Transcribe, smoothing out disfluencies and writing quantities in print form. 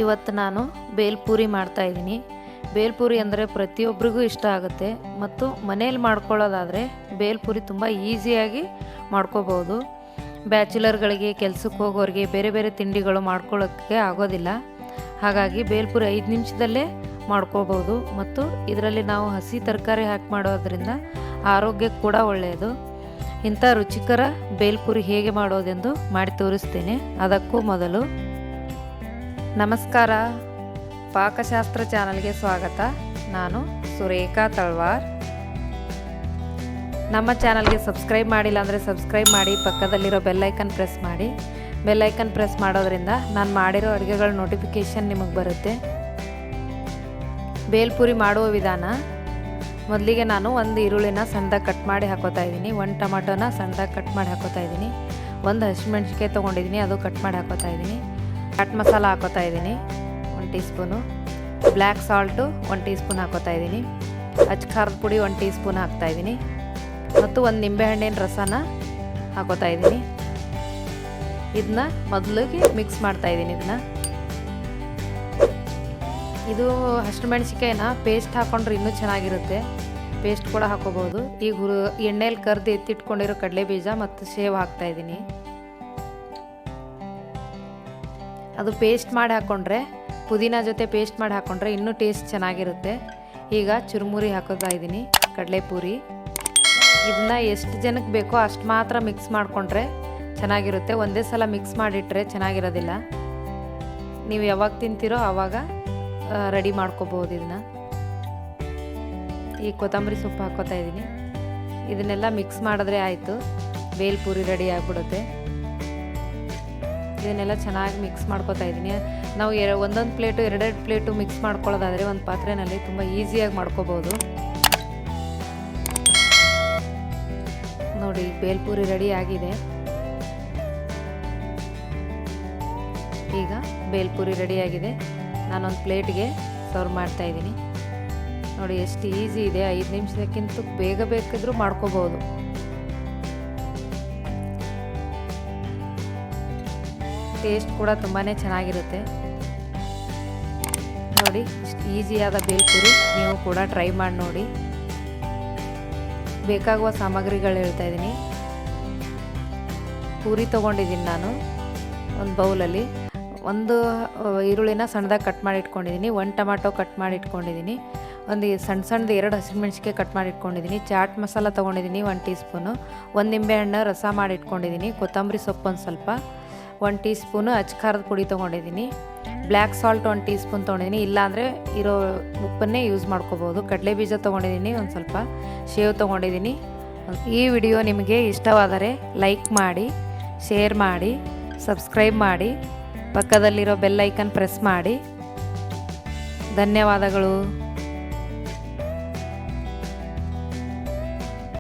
ಇವತ್ತು ನಾನು ಬೇಲ್ ಪೂರಿ ಮಾಡ್ತಾಯಿದ್ದೀನಿ. ಬೇಲ್ ಪೂರಿ ಅಂದರೆ ಪ್ರತಿಯೊಬ್ಬರಿಗೂ ಇಷ್ಟ ಆಗುತ್ತೆ ಮತ್ತು ಮನೇಲಿ ಮಾಡ್ಕೊಳ್ಳೋದಾದರೆ ಬೇಲ್ ಪೂರಿ ತುಂಬ ಈಸಿಯಾಗಿ ಮಾಡ್ಕೋಬೋದು. ಬ್ಯಾಚುಲರ್ಗಳಿಗೆ, ಕೆಲಸಕ್ಕೆ ಹೋಗೋರಿಗೆ ಬೇರೆ ಬೇರೆ ತಿಂಡಿಗಳು ಮಾಡ್ಕೊಳ್ಳೋಕ್ಕೆ ಆಗೋದಿಲ್ಲ. ಹಾಗಾಗಿ ಬೇಲ್ ಪೂರಿ 5 ನಿಮಿಷದಲ್ಲೇ ಮಾಡ್ಕೋಬೋದು ಮತ್ತು ಇದರಲ್ಲಿ ನಾವು ಹಸಿ ತರಕಾರಿ ಹಾಕಿ ಮಾಡೋದ್ರಿಂದ ಆರೋಗ್ಯಕ್ಕೆ ಕೂಡ ಒಳ್ಳೆಯದು. ಇಂಥ ರುಚಿಕರ ಬೇಲ್ ಪೂರಿ ಹೇಗೆ ಮಾಡೋದೆಂದು ಮಾಡಿ ತೋರಿಸ್ತೇನೆ. ಅದಕ್ಕೂ ಮೊದಲು ನಮಸ್ಕಾರ, ಪಾಕಶಾಸ್ತ್ರ ಚಾನಲ್ಗೆ ಸ್ವಾಗತ. ನಾನು ಸುರೇಖಾ ತಳವಾರ್. ನಮ್ಮ ಚಾನಲ್ಗೆ ಸಬ್ಸ್ಕ್ರೈಬ್ ಮಾಡಿಲ್ಲ ಅಂದರೆ ಸಬ್ಸ್ಕ್ರೈಬ್ ಮಾಡಿ, ಪಕ್ಕದಲ್ಲಿರೋ ಬೆಲ್ಲೈಕನ್ ಪ್ರೆಸ್ ಮಾಡಿ. ಬೆಲ್ಲೈಕನ್ ಪ್ರೆಸ್ ಮಾಡೋದ್ರಿಂದ ನಾನು ಮಾಡಿರೋ ಅಡುಗೆಗಳ ನೋಟಿಫಿಕೇಷನ್ ನಿಮಗೆ ಬರುತ್ತೆ. ಬೇಲ್ ಪೂರಿ ಮಾಡುವ ವಿಧಾನ: ಮೊದಲಿಗೆ ನಾನು ಒಂದು ಈರುಳ್ಳಿನ ಸಣ್ಣದಾಗಿ ಕಟ್ ಮಾಡಿ ಹಾಕೋತಾ ಇದ್ದೀನಿ, 1 ಟೊಮಾಟೋನ ಸಣ್ಣದಾಗಿ ಕಟ್ ಮಾಡಿ ಹಾಕೋತಾ ಇದ್ದೀನಿ, 1 ಹಸಿಮೆಣ್ಸಿಕಾಯಿ ತೊಗೊಂಡಿದ್ದೀನಿ, ಅದು ಕಟ್ ಮಾಡಿ ಹಾಕೋತಾ ಇದ್ದೀನಿ. ಚಾಟ್ ಮಸಾಲ ಹಾಕೋತಾ ಇದ್ದೀನಿ 1 tea spoon, black salt 1 tea spoon ಹಾಕೋತಾ ಇದ್ದೀನಿ, ಅಚ್ಚ ಖಾರದ ಪುಡಿ 1 ಟೀ ಸ್ಪೂನ್ ಹಾಕ್ತಾಯಿದ್ದೀನಿ ಮತ್ತು 1 ನಿಂಬೆಹಣ್ಣಿನ ರಸನ ಹಾಕೋತಾ ಇದ್ದೀನಿ. ಇದನ್ನ ಮೊದಲಿಗೆ ಮಿಕ್ಸ್ ಮಾಡ್ತಾಯಿದ್ದೀನಿ. ಇದು ಹಸಿಮೆಣ್ಸಿಕಾಯಿನ ಪೇಸ್ಟ್ ಹಾಕ್ಕೊಂಡ್ರೆ ಇನ್ನೂ ಚೆನ್ನಾಗಿರುತ್ತೆ, ಪೇಸ್ಟ್ ಕೂಡ ಹಾಕೋಬೋದು. ಈಗ ಎಣ್ಣೆಯಲ್ಲಿ ಕರ್ದು ಎತ್ತಿಟ್ಕೊಂಡಿರೋ ಕಡಲೆ ಬೀಜ ಮತ್ತು ಸೇವ್ ಹಾಕ್ತಾಯಿದ್ದೀನಿ. ಅದು ಪೇಸ್ಟ್ ಮಾಡಿ ಹಾಕ್ಕೊಂಡ್ರೆ, ಪುದೀನ ಜೊತೆ ಪೇಸ್ಟ್ ಮಾಡಿ ಹಾಕ್ಕೊಂಡ್ರೆ ಇನ್ನೂ ಟೇಸ್ಟ್ ಚೆನ್ನಾಗಿರುತ್ತೆ. ಈಗ ಚುರುಮುರಿ ಹಾಕೋತಾ ಇದ್ದೀನಿ, ಕಡಲೆಪುರಿ. ಇದನ್ನ ಎಷ್ಟು ಜನಕ್ಕೆ ಬೇಕೋ ಅಷ್ಟು ಮಾತ್ರ ಮಿಕ್ಸ್ ಮಾಡಿಕೊಂಡ್ರೆ ಚೆನ್ನಾಗಿರುತ್ತೆ. ಒಂದೇ ಸಲ ಮಿಕ್ಸ್ ಮಾಡಿಟ್ರೆ ಚೆನ್ನಾಗಿರೋದಿಲ್ಲ. ನೀವು ಯಾವಾಗ ತಿಂತೀರೋ ಆವಾಗ ರೆಡಿ ಮಾಡ್ಕೋಬೋದು. ಇದನ್ನ ಈ ಕೊತ್ತಂಬರಿ ಸೊಪ್ಪು ಹಾಕೋತಾ ಇದ್ದೀನಿ. ಇದನ್ನೆಲ್ಲ ಮಿಕ್ಸ್ ಮಾಡಿದ್ರೆ ಆಯಿತು, ಬೇಲ್ ಪೂರಿ ರೆಡಿ ಆಗಿಬಿಡುತ್ತೆ. ಇದನ್ನೆಲ್ಲ ಚೆನ್ನಾಗಿ ಮಿಕ್ಸ್ ಮಾಡ್ಕೋತಾ ಇದ್ದೀನಿ. ನಾವು ಒಂದೊಂದು ಪ್ಲೇಟು 2 ಪ್ಲೇಟು ಮಿಕ್ಸ್ ಮಾಡ್ಕೊಳ್ಳೋದಾದರೆ ಒಂದು ಪಾತ್ರೆಯಲ್ಲಿ ತುಂಬ ಈಸಿಯಾಗಿ ಮಾಡ್ಕೋಬೋದು. ನೋಡಿ, ಬೇಲ್ ಪೂರಿ ರೆಡಿ ಆಗಿದೆ. ಈಗ ಬೇಲ್ ಪೂರಿ ರೆಡಿಯಾಗಿದೆ. ನಾನೊಂದು ಪ್ಲೇಟ್ಗೆ ಸರ್ವ್ ಮಾಡ್ತಾಯಿದ್ದೀನಿ. ನೋಡಿ ಎಷ್ಟು ಈಸಿ ಇದೆ, 5 ನಿಮಿಷಕ್ಕಿಂತ ಬೇಗ ಬೇಕಿದ್ರೂ ಮಾಡ್ಕೋಬೋದು. ಟೇಸ್ಟ್ ಕೂಡ ತುಂಬಾ ಚೆನ್ನಾಗಿರುತ್ತೆ. ನೋಡಿ, ಇಷ್ಟು ಈಸಿಯಾದ ಬೇಲ್ ಪೂರಿ ನೀವು ಕೂಡ ಟ್ರೈ ಮಾಡಿ ನೋಡಿ. ಬೇಕಾಗುವ ಸಾಮಗ್ರಿಗಳು ಹೇಳ್ತಾ ಇದ್ದೀನಿ. ಪೂರಿ ತೊಗೊಂಡಿದ್ದೀನಿ ನಾನು ಒಂದು ಬೌಲಲ್ಲಿ. 1 ಈರುಳ್ಳಿನ ಸಣ್ಣದಾಗಿ ಕಟ್ ಮಾಡಿ ಇಟ್ಕೊಂಡಿದ್ದೀನಿ, 1 ಟೊಮಾಟೊ ಕಟ್ ಮಾಡಿ ಇಟ್ಕೊಂಡಿದ್ದೀನಿ, ಒಂದು ಸಣ್ಣದು 2 ಹಸಿಮೆಣ್ಸಿಕಾಯಿ ಕಟ್ ಮಾಡಿ ಇಟ್ಕೊಂಡಿದ್ದೀನಿ, ಚಾಟ್ ಮಸಾಲ ತೊಗೊಂಡಿದ್ದೀನಿ 1 ಟೀ ಸ್ಪೂನು, 1 ನಿಂಬೆಹಣ್ಣು ರಸ ಮಾಡಿ ಇಟ್ಕೊಂಡಿದ್ದೀನಿ, ಕೊತ್ತಂಬರಿ ಸೊಪ್ಪು ಒಂದು ಸ್ವಲ್ಪ, 1 ಟೀ ಸ್ಪೂನು ಅಚ್ಚ ಖಾರದ ಪುಡಿ ತೊಗೊಂಡಿದ್ದೀನಿ, ಬ್ಲ್ಯಾಕ್ ಸಾಲ್ಟ್ 1 ಟೀ ಸ್ಪೂನ್ ತೊಗೊಂಡಿದ್ದೀನಿ, ಇಲ್ಲಾಂದರೆ ಇರೋ ಉಪ್ಪನ್ನೇ ಯೂಸ್ ಮಾಡ್ಕೋಬೋದು. ಕಡಲೆ ಬೀಜ ತೊಗೊಂಡಿದ್ದೀನಿ, ಒಂದು ಸ್ವಲ್ಪ ಶೇವ್ ತೊಗೊಂಡಿದ್ದೀನಿ. ಈ ವಿಡಿಯೋ ನಿಮಗೆ ಇಷ್ಟವಾದರೆ ಲೈಕ್ ಮಾಡಿ, ಶೇರ್ ಮಾಡಿ, ಸಬ್ಸ್ಕ್ರೈಬ್ ಮಾಡಿ, ಪಕ್ಕದಲ್ಲಿರೋ ಬೆಲ್ ಐಕನ್ ಪ್ರೆಸ್ ಮಾಡಿ. ಧನ್ಯವಾದಗಳು.